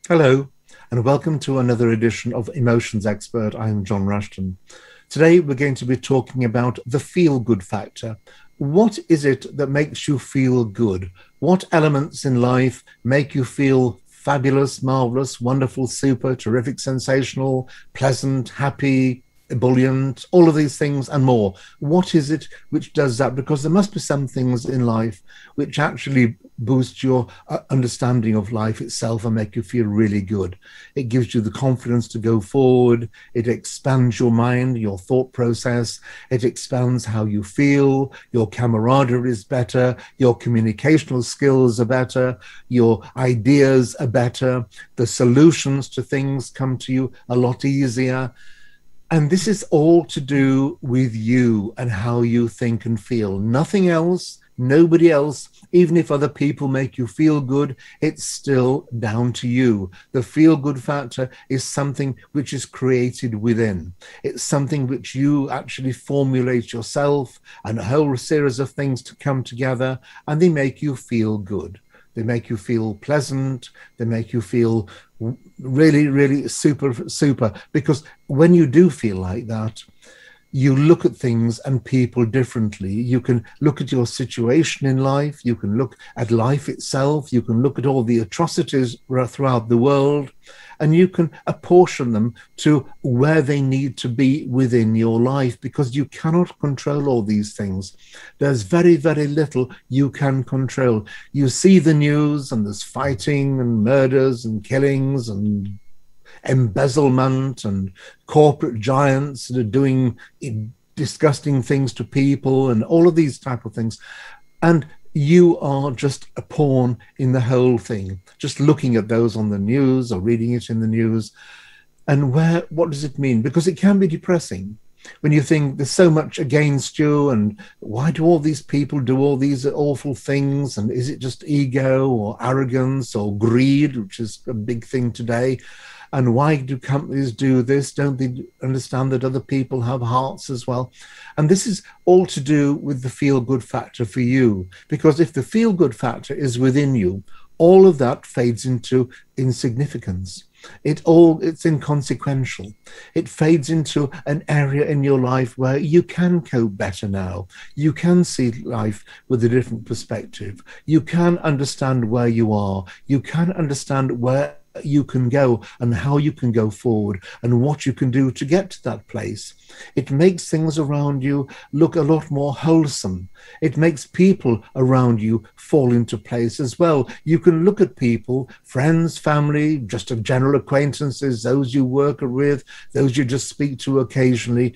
Hello, and welcome to another edition of Emotions Expert. I'm John Rushton. Today, we're going to be talking about the feel good factor. What is it that makes you feel good? What elements in life make you feel fabulous, marvelous, wonderful, super, terrific, sensational, pleasant, happy, ebullient, all of these things and more? What is it which does that? Because there must be some things in life which actually boost your understanding of life itself and make you feel really good. It gives you the confidence to go forward. It expands your mind, your thought process. It expands how you feel. Your camaraderie is better. Your communicational skills are better. Your ideas are better. The solutions to things come to you a lot easier. And this is all to do with you and how you think and feel. Nothing else, nobody else. Even if other people make you feel good, it's still down to you. The feel good factor is something which is created within. It's something which you actually formulate yourself, and a whole series of things to come together, and they make you feel good. They make you feel pleasant. They make you feel really, really super, super. Because when you do feel like that, you look at things and people differently. You can look at your situation in life. You can look at life itself. You can look at all the atrocities throughout the world, and you can apportion them to where they need to be within your life, because you cannot control all these things. There's very, very little you can control. You see the news, and there's fighting and murders and killings and embezzlement and corporate giants that are doing disgusting things to people and all of these type of things. And you are just a pawn in the whole thing, just looking at those on the news or reading it in the news. And what does it mean? Because it can be depressing when you think there's so much against you, and why do all these people do all these awful things? And is it just ego or arrogance or greed, which is a big thing today? And why do companies do this? Don't they understand that other people have hearts as well? And this is all to do with the feel-good factor for you. Because if the feel-good factor is within you, all of that fades into insignificance. It's inconsequential. It fades into an area in your life where you can cope better now. You can see life with a different perspective. You can understand where you are. You can understand where you can go and how you can go forward and what you can do to get to that place. It makes things around you look a lot more wholesome. It makes people around you fall into place as well. You can look at people, friends, family, just general acquaintances, those you work with, those you just speak to occasionally,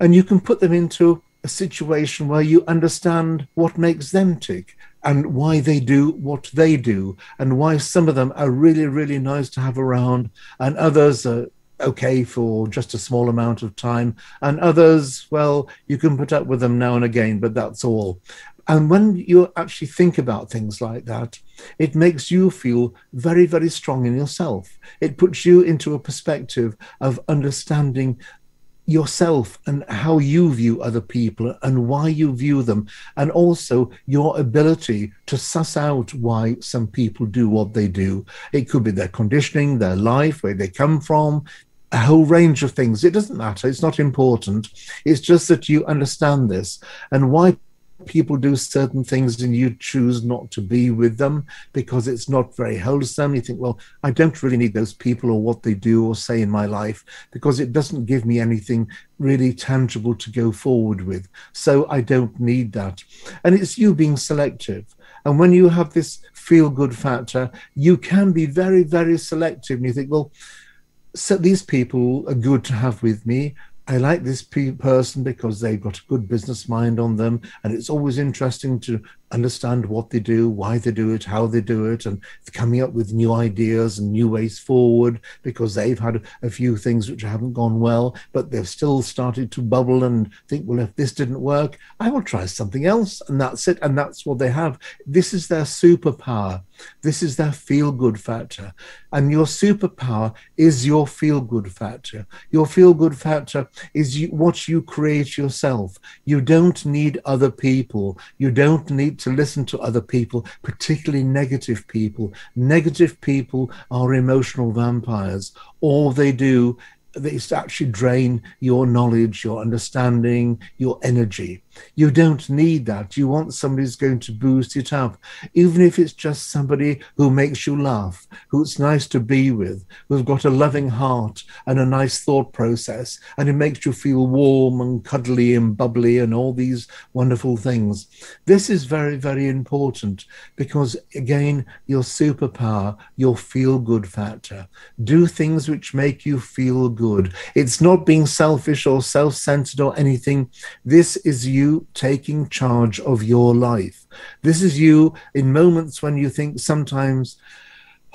and you can put them into a situation where you understand what makes them tick and why they do what they do, and why some of them are really, really nice to have around, and others are okay for just a small amount of time, and others, well, you can put up with them now and again, but that's all. And when you actually think about things like that, it makes you feel very, very strong in yourself. It puts you into a perspective of understanding yourself and how you view other people and why you view them, and also your ability to suss out why some people do what they do. It could be their conditioning, their life, where they come from, a whole range of things. It doesn't matter. It's not important. It's just that you understand this and why people do certain things and you choose not to be with them because it's not very wholesome. You think, well, I don't really need those people or what they do or say in my life because it doesn't give me anything really tangible to go forward with. So I don't need that. And it's you being selective. And when you have this feel-good factor, you can be very, very selective. And you think, well, so these people are good to have with me. I like this person because they've got a good business mind on them, and it's always interesting to understand what they do, why they do it, how they do it, and coming up with new ideas and new ways forward because they've had a few things which haven't gone well, but they've still started to bubble and think, well, if this didn't work, I will try something else, and that's it, and that's what they have. This is their superpower. This is their feel-good factor. And your superpower is your feel-good factor. Your feel-good factor is what you create yourself. You don't need other people. You don't need need to listen to other people, particularly negative people. Negative people are emotional vampires. All they do is to actually drain your knowledge, your understanding, your energy. You don't need that. You want somebody who's going to boost it up, even if it's just somebody who makes you laugh, who it's nice to be with, who's got a loving heart and a nice thought process, and it makes you feel warm and cuddly and bubbly and all these wonderful things. This is very, very important because, again, your superpower, your feel-good factor. Do things which make you feel good. It's not being selfish or self-centered or anything. This is you taking charge of your life. This is you in moments when you think sometimes,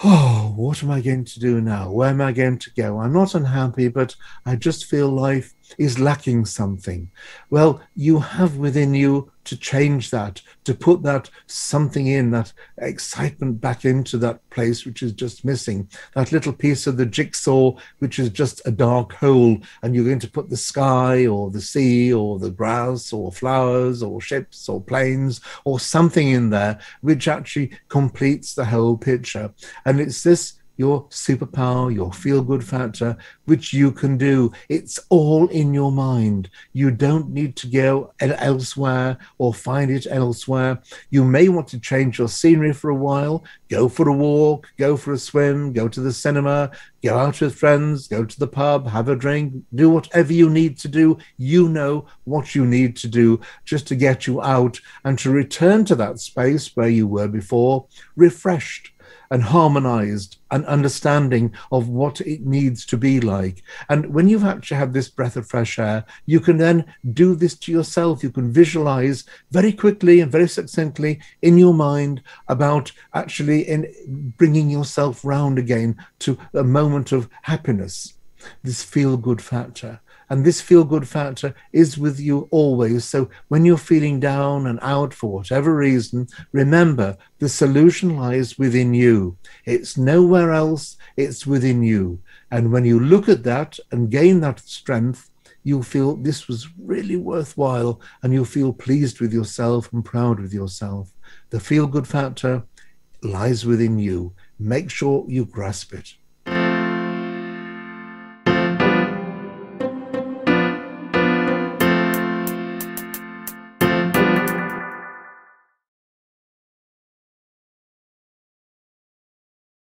oh, what am I going to do now? Where am I going to go? I'm not unhappy, but I just feel life is lacking something. Well, you have within you to change that, to put that something in, that excitement back into that place which is just missing, that little piece of the jigsaw which is just a dark hole, and you're going to put the sky or the sea or the grass or flowers or ships or planes or something in there which actually completes the whole picture. And it's this, your superpower, your feel-good factor, which you can do. It's all in your mind. You don't need to go elsewhere or find it elsewhere. You may want to change your scenery for a while, go for a walk, go for a swim, go to the cinema, go out with friends, go to the pub, have a drink, do whatever you need to do. You know what you need to do just to get you out and to return to that space where you were before, refreshed and harmonized and understanding of what it needs to be like. And when you've actually had this breath of fresh air, you can then do this to yourself. You can visualize very quickly and very succinctly in your mind about actually in bringing yourself round again to a moment of happiness, this feel-good factor. And this feel-good factor is with you always. So when you're feeling down and out for whatever reason, remember the solution lies within you. It's nowhere else, it's within you. And when you look at that and gain that strength, you'll feel this was really worthwhile, and you'll feel pleased with yourself and proud with yourself. The feel-good factor lies within you. Make sure you grasp it.